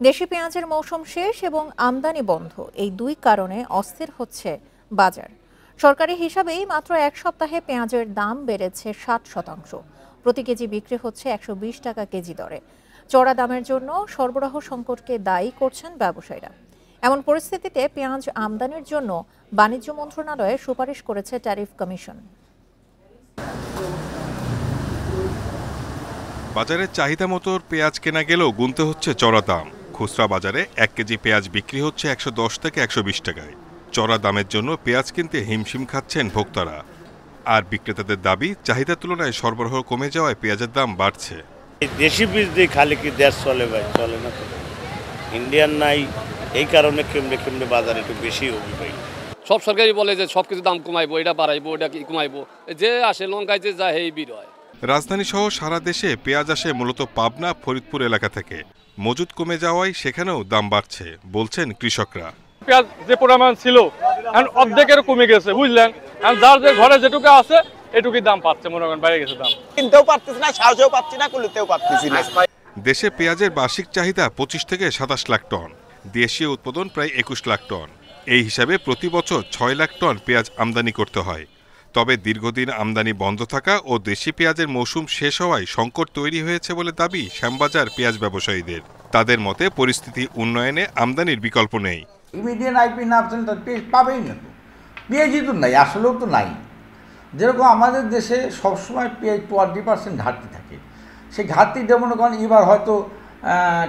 দেশি পেঁয়াজের মৌসুম শেষ এবং আমদানি বন্ধ, এই দুই কারণে অস্থির হচ্ছে বাজার। সরকারি হিসাবেই মাত্র এক সপ্তাহে পেঁয়াজের দাম বেড়েছে 60%। প্রতি কেজি বিক্রি হচ্ছে 120 টাকা কেজি দরে। চড়া দামের জন্য সরবরাহ সংকটকে দায়ী করছেন ব্যবসায়ীরা। এমন পরিস্থিতিতে পেঁয়াজ আমদানির জন্য বাণিজ্য মন্ত্রণালয়ে সুপারিশ করেছে ট্যারিফ কমিশন। বাজারে চাহিদা মতো পেঁয়াজ কেনা গেলেও গুনতে হচ্ছে চড়া দাম। খুচরা বাজারে 1 কেজি পেঁয়াজ বিক্রি হচ্ছে 110 থেকে 120 টাকায়। চড়া দামের জন্য পেঁয়াজ কিনতে হিমশিম খাচ্ছেন ভোক্তারা। আর বিক্রেতাদের দাবি, চাহিদার তুলনায় সরবরাহ কমে যাওয়ায় পেঁয়াজের দাম বাড়ছে। দেশি বীজ দিয়ে খালি কি দেশ চলে ভাই? চলে না তো, ইন্ডিয়ান নাই, এই কারণে কেমনে বাজার একটু বেশি হবে ভাই। সব সরকারি বলে যে সব কিছু দাম কমাইবো, এটা বাড়াইবো, এটা কি কমাইবো, যে আসে লঙ্কায় যে যা এই বির হয়। রাজধানী সহ সারা দেশে পেঁয়াজ আসে মূলত পাবনা, ফরিদপুর এলাকা থেকে। মজুদ কমে যাওয়ায় সেখানেও দাম বাড়ছে বলছেন কৃষকরা। পেঁয়াজ যে পরিমাণ ছিল এখন অর্ধেকের কমে গেছে, বুঝলেন। যার যে ঘরে যেটুকু আছে এটুকুই দাম পাচ্ছে, মনে করেন বাইরে গেছে দাম। কিনতেও পারতেছি না, সাহসেও পাচ্ছি না, কুলিতেও পারতেছি না। দেশে পেঁয়াজের বার্ষিক চাহিদা 25 থেকে 27 লাখ টন, দেশীয় উৎপাদন প্রায় 21 লাখ টন। এই হিসাবে প্রতি বছর 6 লাখ টন পেঁয়াজ আমদানি করতে হয়। তবে দীর্ঘদিন আমদানি বন্ধ থাকা ও দেশি পেঁয়াজের মৌসুম শেষ হওয়ায় সংকট তৈরি হয়েছে বলে দাবি শ্যামবাজার পেঁয়াজ ব্যবসায়ীদের। তাদের মতে পরিস্থিতি উন্নয়নে আমদানির বিকল্প নেই। ইমিডিয়েট আইপি না পেঁয়াজ পাবেই না, তো পেঁয়াজই তো নাই, আসলেও তো নাই। যেরকম আমাদের দেশে সবসময় পেঁয়াজ 20% ঘাটতি থাকে, সেই ঘাটতিটা মনে করেন এবার হয়তো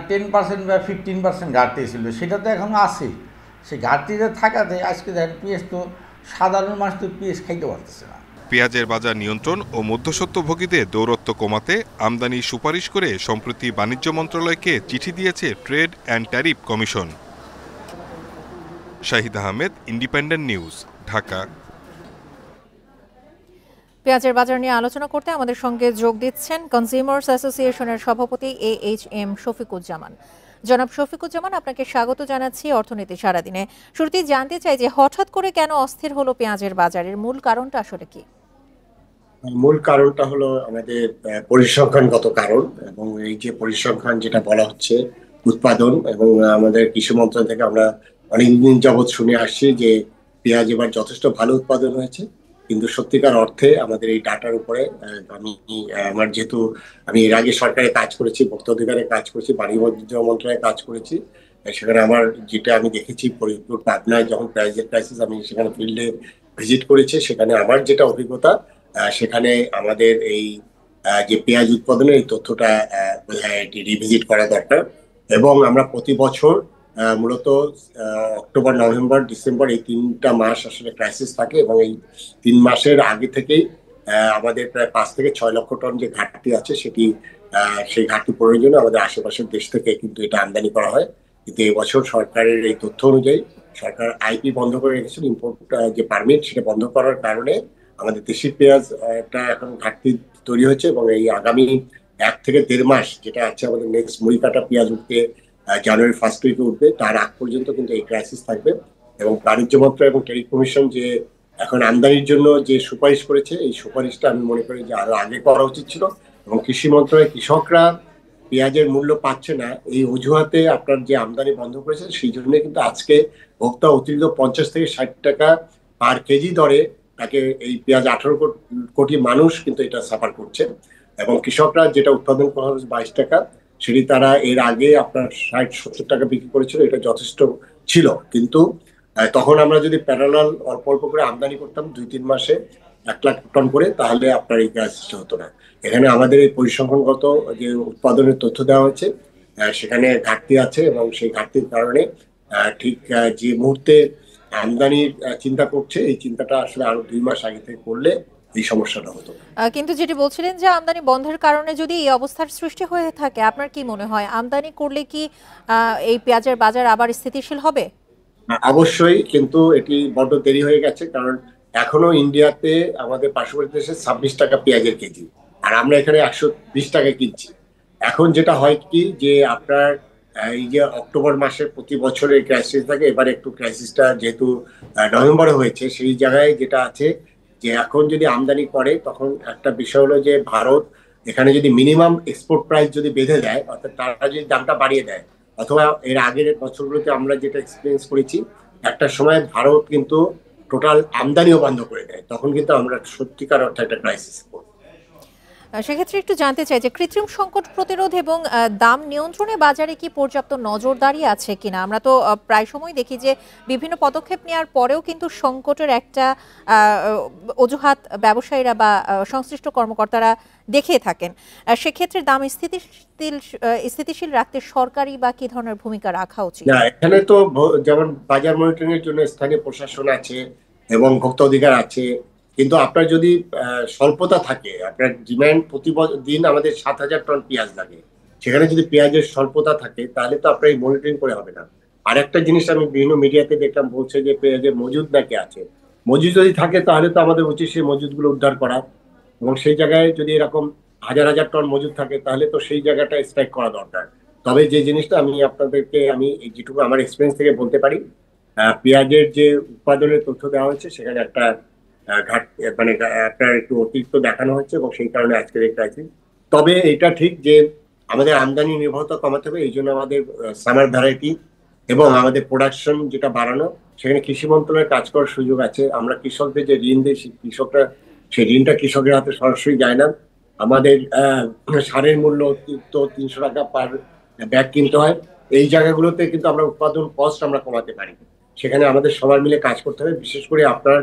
10% বা 15% ঘাটতি ছিল, সেটা তো এখনও আছে। সেই ঘাটতিটা থাকাতে আজকে দেখেন পেঁয়াজ তো সাধারণ মানুষ তো পেঁয়াজ খাইতে পারতেছে না। পেঁয়াজের বাজার নিয়ন্ত্রণ ও মধ্যস্বত্বভোগীদের দৌরত্ব কমাতে আমদানি সুপারিশ করে সম্প্রতি বাণিজ্য মন্ত্রণালয়কে চিঠি দিয়েছে trade and tariff commission. Shahid Ahmed, independent news, Dhaka. পেঁয়াজের বাজার নিয়ে আলোচনা করতে আমাদের সঙ্গে যোগ দিচ্ছেন কনজিউমার্স অ্যাসোসিয়েশনের সভাপতি AHM শফিকুজ্জামান। জনাব শফিকুজ্জামান, আপনাকে স্বাগত জানাচ্ছি অর্থনীতি সারাদিনে। শুরুতেই জানতে চাই যে হঠাৎ করে কেন অস্থির হলো পেঁয়াজের বাজারের মূল কারণটা আসলে কি? মূল কারণটা হলো আমাদের পরিসংখ্যানগত কারণ, এবং এই যে পরিসংখ্যান যেটা বলা হচ্ছে উৎপাদন, এবং আমাদের কৃষি মন্ত্রণালয় থেকে আমরা অনেকদিন যাবৎ শুনে আসছি যে পেঁয়াজ এবার যথেষ্ট ভালো উৎপাদন হয়েছে। কিন্তু সত্যিকার অর্থে আমাদের এই ডাটার উপরে আমার যেহেতু আমি এর আগে সরকারে কাজ করেছি, ভোক্তা অধিকারে কাজ করেছি, বাণিজ্য মন্ত্রণালয়ে কাজ করেছি, সেখানে আমার যেটা আমি দেখেছি ফরিদপুর পাবনায় যখন পেঁয়াজের ক্রাইসিস, আমি সেখানে ফিল্ডে ভিজিট করেছি, সেখানে আমার যেটা অভিজ্ঞতা, সেখানে আমাদের এই যে পেঁয়াজ উৎপাদনের এই তথ্যটা এটি রিভিজিট করা দরকার। এবং আমরা প্রতি বছর মূলত অক্টোবর, নভেম্বর, ডিসেম্বর এই 3টা মাস আসলে ক্রাইসিস থাকে, এবং এই 3 মাসের আগে থেকেই আমাদের প্রায় 5 থেকে 6 লক্ষ টন যে ঘাটতি আছে সেটি সেই ঘাটতি পূরণের জন্য আমাদের আশেপাশের দেশ থেকে কিন্তু এটা আমদানি করা হয়। কিন্তু এবছর সরকারের এই তথ্য অনুযায়ী সরকার আইপি বন্ধ করে রেখেছিল, ইম্পোর্ট যে পারমিট সেটা বন্ধ করার কারণে আমাদের দেশি পেঁয়াজটা এখন ঘাটতি তৈরি হচ্ছে। এবং এই আগামী 1 থেকে 1.5 মাস যেটা আছে আমাদের নেক্সট মুড়ি কাটা পেঁয়াজ উঠতে জানুয়ারি 1st উইকে উঠবে, তার আগ পর্যন্ত কিন্তু এই ক্রাইসিস থাকবে। এবং বাণিজ্য মন্ত্রণালয় এবং ট্যারিফ কমিশন যে এখন আমদানির জন্য যে সুপারিশ করেছে, এই সুপারিশটা আমি মনে করি যে আরো আগে করা উচিত ছিল। এবং কৃষি মন্ত্রণালয় কৃষকরা পেঁয়াজের মূল্য পাচ্ছে না এই অজুহাতে আপনার যে আমদানি বন্ধ করেছে, সেই জন্য কিন্তু আজকে ভোক্তা অতিরিক্ত 50 থেকে 60 টাকা পার কেজি দরে তাকে এই পেঁয়াজ 18 কোটি মানুষ কিন্তু এটা সাফার করছে। এবং কৃষকরা যেটা উৎপাদন করা হচ্ছে 22 টাকা, সেটি তারা এর আগে আপনার 60-70 টাকা বিক্রি করেছিল, এটা যথেষ্ট ছিল। কিন্তু তখন আমরা যদি প্যারালাল অল্প অল্প করে আমদানি করতাম 2-3 মাসে 1 লাখ টন করে, তাহলে আপনার এই ক্রাইসিসটা হতো না। এখানে আমাদের এই পরিসংখ্যানগত যে উৎপাদনের তথ্য দেওয়া হচ্ছে সেখানে ঘাটতি আছে, এবং সেই ঘাটতির কারণে ঠিক যে মুহূর্তে আমদানির চিন্তা করছে, এই চিন্তাটা আসলে আরো 2 মাস আগে থেকে করলে এই সমস্যাটা হতো। কিন্তু যেটি বলছিলেন যে আমদানি বন্ধের কারণে যদি এই অবস্থার সৃষ্টি হয়ে থাকে, আপনার কি মনে হয় আমদানি করলে কি এই পেঁয়াজের বাজার আবার স্থিতিশীল হবে? অবশ্যই, কিন্তু এটি বড্ড দেরি হয়ে গেছে, কারণ এখনো ইন্ডিয়াতে আমাদের পার্শ্ববর্তী দেশে 26 টাকা পেঁয়াজের কেজি, আর আমরা এখানে 120 টাকা কিনছি। এখন যেটা হয় কি যে আপনার এই যে অক্টোবর মাসে প্রতি বছরের ক্রাইসিস থাকে, এবার একটু ক্রাইসিসটা যেহেতু নভেম্বরে হয়েছে, সেই জায়গায় যেটা আছে যে এখন যদি আমদানি করে, তখন একটা বিষয় হলো যে ভারত এখানে যদি মিনিমাম এক্সপোর্ট প্রাইস যদি বেঁধে দেয়, অর্থাৎ তারা যদি দামটা বাড়িয়ে দেয়, অথবা এর আগের বছরগুলোতে আমরা যেটা এক্সপিরিয়েন্স করেছি, একটা সময় ভারত কিন্তু টোটাল আমদানিও বন্ধ করে দেয়, তখন কিন্তু আমরা সত্যিকার অর্থে একটা ক্রাইসিস। সেক্ষেত্রে একটু জানতে চাই যে কৃত্রিম সংকট প্রতিরোধ এবং দাম নিয়ন্ত্রণে বাজারে কি পর্যাপ্ত নজরদারি আছে কিনা? আমরা তো প্রায় সময় দেখি যে বিভিন্ন পদক্ষেপ নেওয়ার পরেও কিন্তু সংকটের একটা অজুহাত ব্যবসায়ীরা বা সংশ্লিষ্ট কর্মকর্তারা দেখে থাকেন। সেক্ষেত্রে দাম স্থিতিশীল রাখতে সরকারি বা কি ধরনের ভূমিকা রাখা উচিত? না, এখানে তো যেমন বাজার মনিটরিং এর জন্য স্থানীয় প্রশাসন আছে এবং ভোক্তা অধিকার আছে, কিন্তু আপনার যদি স্বল্পতা থাকে, আপনার ডিমান্ড দিন আমাদের 7,000 টন পেঁয়াজ লাগে, সেখানে যদি পেঁয়াজের স্বল্পতা থাকে তাহলে তো আপনার এই মনিটরিং করে হবে না। আর একটা জিনিস আমি বিভিন্ন মিডিয়াতে দেখলাম, বলছে যে পেঁয়াজের মজুদ নাকি আছে। মজুদ যদি থাকে তাহলে তো আমাদের উচিত সেই মজুদগুলো উদ্ধার করা, এবং সেই জায়গায় যদি এরকম হাজার হাজার টন মজুদ থাকে তাহলে তো সেই জায়গাটা স্ট্রাইক করা দরকার। তবে যে জিনিসটা আমি আপনাদেরকে যেটুকু আমার এক্সপিরিয়েন্স থেকে বলতে পারি, পেঁয়াজের যে উৎপাদনের তথ্য দেওয়া হয়েছে সেখানে একটা মানে একটা একটু অতিরিক্ত দেখানো হচ্ছে, এবং সেই কারণে আজকের এই ক্রাইসিস। তবে এটা ঠিক যে আমাদের আমদানি নির্ভরতা কমাতে হবে, এই জন্য আমাদের সামার ভ্যারাইটি এবং আমাদের প্রোডাকশন যেটা বাড়ানো, সেখানে কৃষি মন্ত্রণালয়ের কাজ করার সুযোগ আছে। আমরা কৃষকদের যে ঋণ দিই, কৃষকরা সেই ঋণটা কৃষকের হাতে সরাসরি যায় না। আমাদের সারের মূল্য তো 300 টাকা পার ব্যাগ কিনতে হয়। এই জায়গাগুলোতে কিন্তু আমরা উৎপাদন কস্ট আমরা কমাতে পারি, সেখানে আমাদের সবার মিলে কাজ করতে হবে। বিশেষ করে আপনার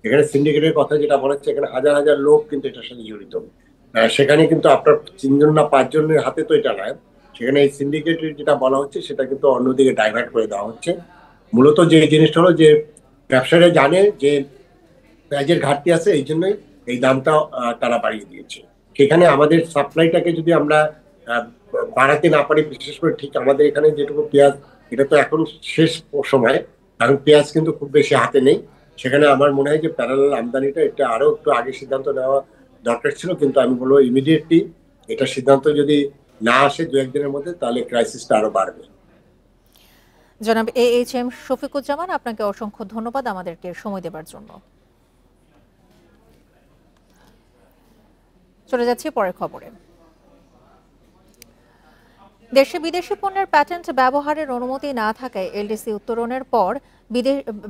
এখানে সিন্ডিকেটের কথা যেটা বলা হচ্ছে, এখানে হাজার হাজার লোক কিন্তু এটার সাথে জড়িত। সেখানে কিন্তু আপনার 3 জন না 5 জনের হাতে তো এটা নয়, সেখানে এই সিন্ডিকেটের যেটা বলা হচ্ছে সেটা কিন্তু অন্যদিকে ডাইভার্ট করে দেওয়া হচ্ছে। মূলত যে জিনিসটা হলো যে ব্যবসায়ীরা জানে যে পেঁয়াজের ঘাটতি আছে, এই জন্যই এই দামটা তারা বাড়িয়ে দিয়েছে। সেখানে আমাদের সাপ্লাইটাকে যদি আমরা বাড়াতে না পারি, বিশেষ করে ঠিক আমাদের এখানে যেটুকু পেঁয়াজ, এটা তো এখন শেষ সময়, কারণ পেঁয়াজ কিন্তু খুব বেশি হাতে নেই। সেখানে আমার মনে হয় যে প্যারালাল আমদানিটা এটা আরো একটু আগে সিদ্ধান্ত নেওয়া দরকার ছিল, কিন্তু আমি বলবো ইমিডিয়েটলি এটা সিদ্ধান্ত যদি না আসে 2-1 দিনের মধ্যে, তাহলে ক্রাইসিসটা আরো বাড়বে। জনাব AHM শফিকুজ্জামান, আপনাকে অসংখ্য ধন্যবাদ আমাদেরকে সময় দেবার জন্য। চলে যাচ্ছি পরের খবরে। দেশে বিদেশি পণ্যের প্যাটেন্ট ব্যবহারের অনুমতি না থাকায় এলডিসি উত্তোলনের পর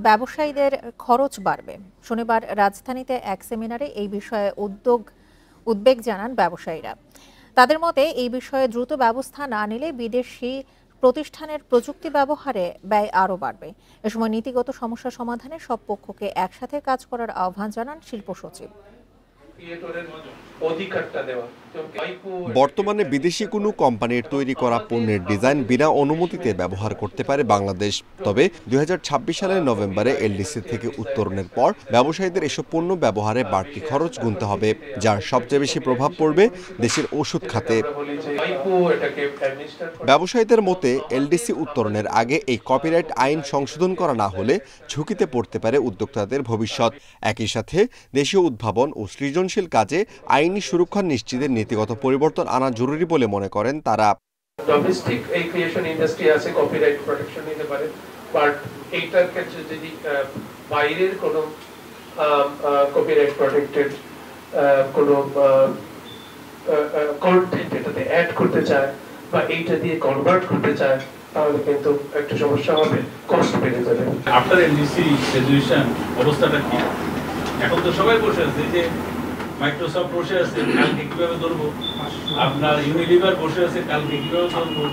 ব্যবসায়ীদের খরচ বাড়বে। শনিবার রাজধানীতে এক সেমিনারে এই বিষয়ে উদ্বেগ জানান ব্যবসায়ীরা। তাদের মতে এই বিষয়ে দ্রুত ব্যবস্থা না নিলে বিদেশি প্রতিষ্ঠানের প্রযুক্তি ব্যবহারে ব্যয় আরও বাড়বে। এ সময় নীতিগত সমস্যা সমাধানে সব পক্ষকে একসাথে কাজ করার আহ্বান জানান শিল্প সচিব। বর্তমানে বিদেশি কোনো কোম্পানির তৈরি করা পণ্যের ডিজাইন বিনা অনুমতিতে ব্যবহার করতে পারে বাংলাদেশ। তবে 2026 সালের নভেম্বরে এলডিসি থেকে উত্তোলনের পর ব্যবসায়ীদের এসব পণ্য ব্যবহারে বাড়তি খরচ গুনতে হবে, যার সবচেয়ে বেশি প্রভাব পড়বে দেশের ওষুধ খাতে। ব্যবসায়ীদের মতে এলডিসি উত্তোলনের আগে এই কপিরাইট আইন সংশোধন করা না হলে ঝুঁকিতে পড়তে পারে উদ্যোক্তাদের ভবিষ্যৎ। একই সাথে দেশীয় উদ্ভাবন ও সৃজনশীল কাজে আইনি সুরক্ষা নিশ্চিতের নীতিগত পরিবর্তন আনা জরুরি বলে মনে করেন তারা। ডোমেস্টিক এই ক্রিয়েশন ইন্ডাস্ট্রি আছে, কপিরাইট প্রোটেকশন নিতে পারে, বাট এইটার ক্ষেত্রে যদি বাইরের কোনো কপিরাইট প্রোটেক্টেড কোনো কন্টেন্ট এটাতে অ্যাড করতে চায় বা এইটা দিয়ে কনভার্ট করতে চায়, তাহলে কিন্তু একটা সমস্যা হবে, কষ্ট বেড়ে যাবে। আফটার এলডিসি রেজুলেশন অবস্থাটা কি? এখন তো সবাই বসে আছে যে মাইক্রোসফট বসে আছে, কালকে কিভাবে ধরবো, আপনার ইউনিলিভার বসে আছে, কালকে কিভাবে ধরবো,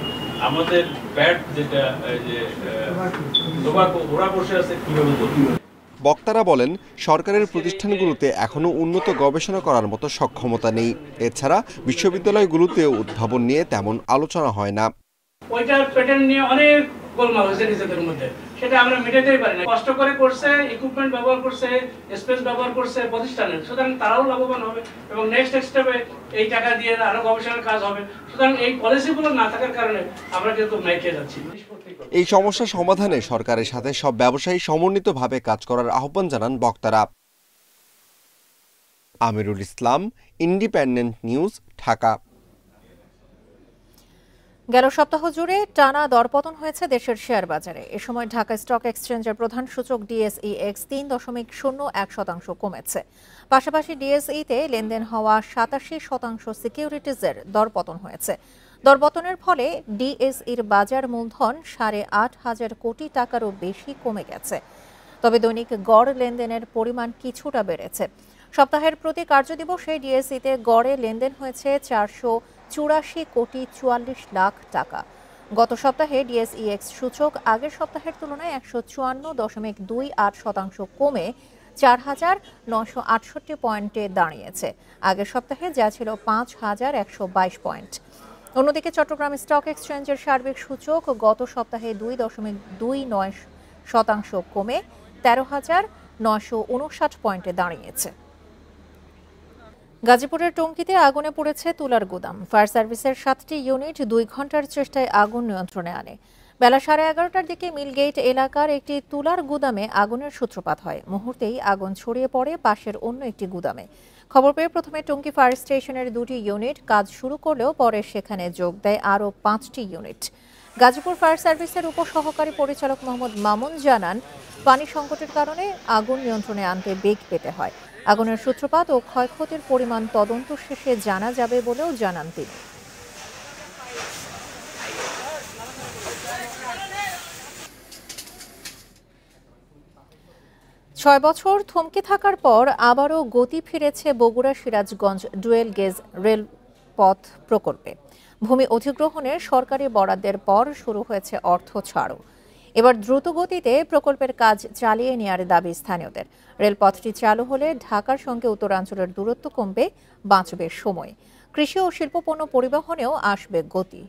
আমাদের ব্যাট যেটা যে টোবাকো, ওরা বসে আছে কিভাবে ধরবো। বক্তারা বলেন সরকারের প্রতিষ্ঠানগুলোতে এখনো উন্নত গবেষণা করার মতো সক্ষমতা নেই। এছাড়া বিশ্ববিদ্যালয়গুলোতেও উদ্ভাবন নিয়ে তেমন আলোচনা হয় না। ওইটার প্যাটার্ন নিয়ে অনেক গোলমাল হয়েছে নিজেদের মধ্যে, সেটা আমরা মেটাতেই পারি না। কষ্ট করে করছে, ইকুইপমেন্ট ব্যবহার করছে, স্পেস ব্যবহার করছে প্রতিষ্ঠানের, সুতরাং তারাও লাভবান হবে এবং নেক্সট স্টেপে এই টাকা দিয়ে আরো গবেষণার কাজ হবে। সুতরাং এই পলিসিগুলো না থাকার কারণে আমরা কিন্তু মাইকে যাচ্ছি। এই সমস্যা সমাধানে সরকারের সাথে সব ব্যবসায়ী সমন্বিতভাবে কাজ করার আহ্বান জানান বক্তারা। Amirul Islam, independent news, Dhaka. গেল সপ্তাহ জুড়ে টানা দরপতন হয়েছে দেশের শেয়ার বাজারে। এ সময় ঢাকা স্টক এক্সচেঞ্জের প্রধান সূচক DSEX 3.01% কমেছে। পাশাপাশি DSE-তে লেনদেন হওয়া 87% সিকিউরিটিজের দরপতন হয়েছে। দরপতনের ফলে ডিএসইর বাজার মূলধন 8.5 কোটি টাকারও বেশি কমে গেছে। তবে দৈনিক গড় লেনদেনের পরিমাণ কিছুটা বেড়েছে। সপ্তাহের প্রতি কার্যদিবসে ডিএসইতে গড়ে লেনদেন হয়েছে 484 কোটি 44 লাখ টাকা। গত সপ্তাহে ডিএসইএক্স সূচক আগের সপ্তাহের তুলনায় 154.28% কমে 4,968 পয়েন্টে দাঁড়িয়েছে। আগের সপ্তাহে যা ছিল 5,122 পয়েন্ট। অন্যদিকে চট্টগ্রাম স্টক এক্সচেঞ্জের সার্বিক সূচক গত সপ্তাহে 2.29% কমে 13,959 পয়েন্টে দাঁড়িয়েছে। গাজীপুরের টঙ্গীতে আগুনে পড়েছে তুলার গুদাম। ফায়ার সার্ভিসের 7টি ইউনিট 2 ঘন্টার চেষ্টায় আগুন নিয়ন্ত্রণে আনে। বেলা 11:30টার দিকে মিলগেট এলাকার একটি তুলার গুদামে আগুনের সূত্রপাত হয়। মুহূর্তেই আগুন ছড়িয়ে পড়ে পাশের অন্য একটি গুদামে। খবর পেয়ে প্রথমে টঙ্গী ফায়ার স্টেশনের 2টি ইউনিট কাজ শুরু করলেও পরে সেখানে যোগ দেয় আরও 5টি ইউনিট। গাজীপুর ফায়ার সার্ভিসের উপসহকারী পরিচালক মোহাম্মদ মামুন জানান, পানি সংকটের কারণে আগুন নিয়ন্ত্রণে আনতে বেগ পেতে হয়। আগুনের সূত্রপাত ও ক্ষয়ক্ষতির পরিমাণ তদন্ত শেষে জানা যাবে বলেও জানান তিনি। ছয় বছর থমকে থাকার পর আবারও গতি ফিরেছে বগুড়া সিরাজগঞ্জ ডুয়েল গেজ রেলপথ প্রকল্পে। ভূমি অধিগ্রহণের সরকারি বরাদ্দের পর শুরু হয়েছে অর্থ ছাড়ও। এবার দ্রুত গতিতে প্রকল্পের কাজ চালিয়ে নেওয়ার দাবি স্থানীয়দের। রেলপথটি চালু হলে ঢাকার সঙ্গে উত্তরাঞ্চলের দূরত্ব কমবে, বাঁচবে সময়। কৃষি ও শিল্পপণ্য পরিবহনেও আসবে গতি।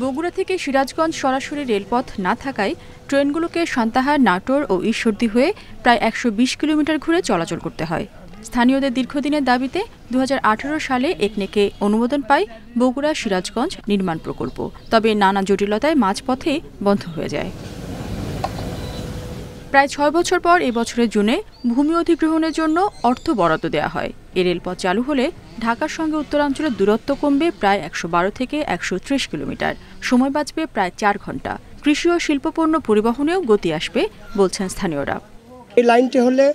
বগুড়া থেকে সিরাজগঞ্জ সরাসরি রেলপথ না থাকায় ট্রেনগুলোকে সান্তাহার, নাটোর ও ঈশ্বরদী হয়ে প্রায় 120 কিলোমিটার ঘুরে চলাচল করতে হয়। স্থানীয়দের দীর্ঘদিনের দাবিতে 2018 সালে একনেকে অনুমোদন পায় বগুড়া সিরাজগঞ্জ নির্মাণ প্রকল্প। তবে নানা জটিলতায় মাঝপথে বন্ধ হয়ে যায়। প্রায় 6 বছর পর এবছরের জুনে ভূমি অধিগ্রহণের জন্য অর্থ বরাদ্দ দেওয়া হয়। এই রেলপথ চালু হলে ঢাকার সঙ্গে উত্তরাঞ্চলের দূরত্ব কমবে প্রায় 112 থেকে 130 কিলোমিটার, সময় বাঁচবে প্রায় 4 ঘন্টা। কৃষি ও শিল্পপণ্য পরিবহনেও গতি আসবে বলছেন স্থানীয়রা। এই লাইনটি হলে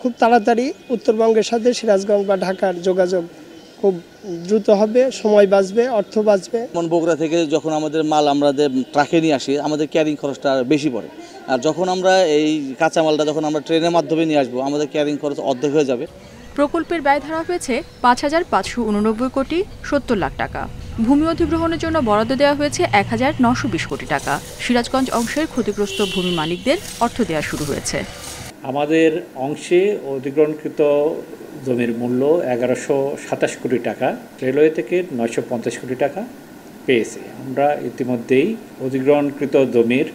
খুব তাড়াতাড়ি উত্তরবঙ্গের সাথে সিরাজগঞ্জ বা ঢাকার যোগাযোগ খুব দ্রুত হবে, সময় বাঁচবে, অর্থ বাঁচবে। বগুড়া থেকে যখন আমাদের মাল আমরা ট্রাকে নিয়ে আসি, আমাদের ক্যারিং খরচটা বেশি পড়ে। আর যখন আমরা এই কাঁচামালটা যখন আমরা ট্রেনের মাধ্যমে নিয়ে আসবো, আমাদের ক্যারিং খরচ অর্ধেক হয়ে যাবে। প্রকল্পের ব্যয় ধরা হয়েছে 5,589 কোটি 70 লাখ টাকা। ভূমি অধিগ্রহণের জন্য বরাদ্দ দেওয়া হয়েছে 1,920 কোটি টাকা। সিরাজগঞ্জ অংশের ক্ষতিগ্রস্ত ভূমি মালিকদের অর্থ দেওয়া শুরু হয়েছে। আমাদের অংশে অধিগ্রহণকৃত জমির মূল্য 1,127 কোটি টাকা, রেলওয়ে থেকে 950 কোটি টাকা পেয়েছে। আমরা ইতিমধ্যেই অধিগ্রহণকৃত জমির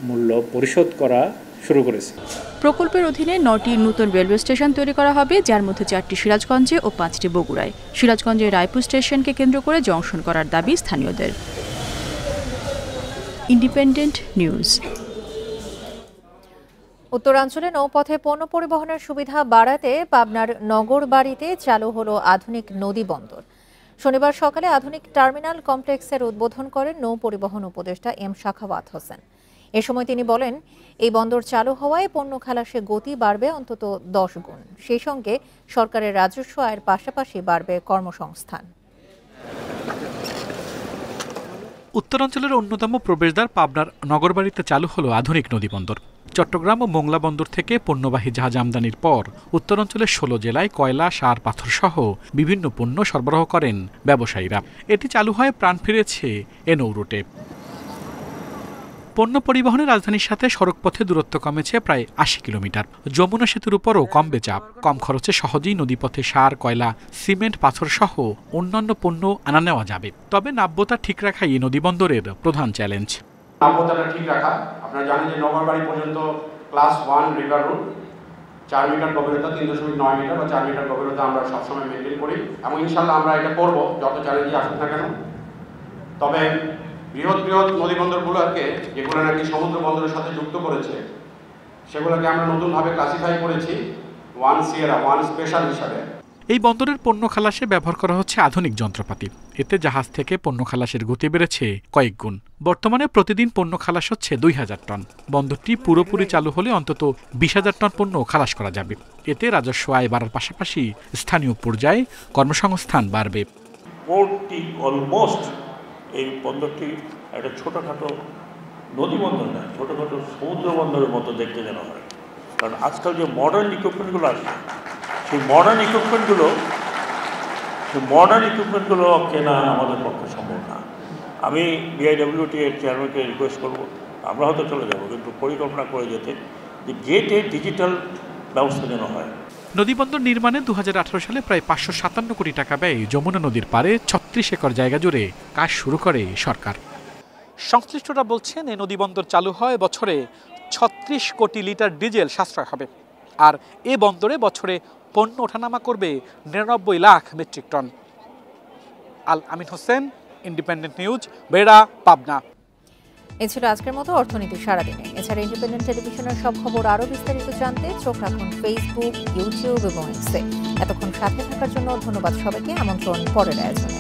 মূল্য পরিশোধ করা শুরু করেছি। প্রকল্পের অধীনে 9টি নতুন রেলওয়ে স্টেশন তৈরি করা হবে, যার মধ্যে 4টি সিরাজগঞ্জে ও 5টি বগুড়ায়। সিরাজগঞ্জের রায়পুর স্টেশনকে কেন্দ্র করে জংশন করার দাবি স্থানীয়দের। Independent news. উত্তরাঞ্চলে নৌপথে পণ্য পরিবহনের সুবিধা বাড়াতে পাবনার নগরবাড়িতে চালু হলো আধুনিক নদী বন্দর। শনিবার সকালে আধুনিক টার্মিনাল কমপ্লেক্সের উদ্বোধন করেন নৌ পরিবহন উপদেষ্টা এম সাখাওয়াত হোসেন। এ সময় তিনি বলেন, এই বন্দর চালু হওয়ায় পণ্য খালাসে গতি বাড়বে অন্তত 10 গুণ। সেই সঙ্গে সরকারের রাজস্ব আয়ের পাশাপাশি বাড়বে কর্মসংস্থান। উত্তরাঞ্চলের অন্যতম প্রবেশদ্বার পাবনার নগরবাড়িতে চালু হলো আধুনিক নদী বন্দর। চট্টগ্রাম ও মোংলা বন্দর থেকে পণ্যবাহী জাহাজ আমদানির পর উত্তরাঞ্চলের 16 জেলায় কয়লা, সার, পাথর সহ বিভিন্ন পণ্য সরবরাহ করেন ব্যবসায়ীরা। এটি চালু হয় প্রাণ ফিরেছে এ নৌ রুটে। পণ্য পরিবহনে রাজধানীর সাথে সড়কপথে দূরত্ব কমেছে প্রায় 80 কিলোমিটার। যমুনা সেতুর উপরও কমবে চাপ। কম খরচে সহজেই নদীপথে সার, কয়লা, সিমেন্ট, পাথর সহ অন্যান্য পণ্য আনা নেওয়া যাবে। তবে নাব্যতা ঠিক রাখাই এই নদীবন্দরের প্রধান চ্যালেঞ্জ। নাব্যতাটা ঠিক রাখা। আপনারা জানেন যে নগরবাড়ি পর্যন্ত ক্লাস 1 রিভার রুট 4 মিটার গভীরতা, 3.9 মিটার বা 4 মিটার গভীরতা আমরা সবসময় মেনটেন করি এবং ইনশাল্লাহ আমরা এটা করব যত চ্যালেঞ্জই আসুক না কেন। তবে বৃহৎ বৃহৎ নদী বন্দরগুলোকে যেগুলো নাকি সমুদ্র বন্দরের সাথে যুক্ত করেছে, সেগুলোকে আমরা নতুনভাবে ক্লাসিফাই করেছি 1 সিয়েরা 1 স্পেশাল হিসাবে। এই বন্দরের পণ্য খালাসে ব্যবহার করা হচ্ছে আধুনিক যন্ত্রপাতি। এতে জাহাজ থেকে পণ্য খালাসের গতি বেড়েছে কয়েক গুণ। বর্তমানে প্রতিদিন পণ্য খালাস হচ্ছে 2000 টন। বন্দরটি পুরোপুরি চালু হলে অন্তত 20,000 টন পণ্য খালাস করা যাবে। এতে রাজস্ব আয় বাড়ার পাশাপাশি স্থানীয় পর্যায়ে কর্মসংস্থান বাড়বে। পোর্টটি অলমোস্ট এই বন্দরটি একটা ছোটোখাটো নদী বন্দর নয়, ছোটোখাটো সমুদ্র বন্দরের মতো দেখতে যেন হয়। কারণ আজকাল যে মডার্ন ইকুইপমেন্টগুলো আসে, সেই মডার্ন ইকুইপমেন্টগুলো কেনা আমাদের পক্ষে সম্ভব না। আমি বিআইডব্লিউটি এর চেয়ারম্যানকে রিকোয়েস্ট করব, আমরা হয়তো চলে যাব, কিন্তু পরিকল্পনা করে যেতে যে গেটে ডিজিটাল ব্যবস্থা যেন হয়। নদীবন্দর নির্মাণে 2018 সালে প্রায় 557 কোটি টাকা ব্যয়ে যমুনা নদীর পাড়ে 36 একর জায়গা জুড়ে কাজ শুরু করে সরকার। সংশ্লিষ্টরা বলছেন, এই নদীবন্দর চালু হয় বছরে 36 কোটি লিটার ডিজেল সাশ্রয় হবে। আর এ বন্দরে বছরে পণ্য ওঠানামা করবে 99 লাখ মেট্রিক টন। আল আমিন হোসেন, ইন্ডিপেন্ডেন্ট নিউজ, বেড়া, পাবনা। এছাড়া আজকের মতো অর্থনীতি সারাদিনে। এছাড়া ইন্ডিপেন্ডেন্ট টেলিভিশনের সব খবর আরও বিস্তারিত জানতে চোখ রাখুন ফেসবুক, ইউটিউব এবং এক্সে। এতক্ষণ সাথে থাকার জন্য ধন্যবাদ সবাইকে। আমন্ত্রণ পরের আয়োজনে।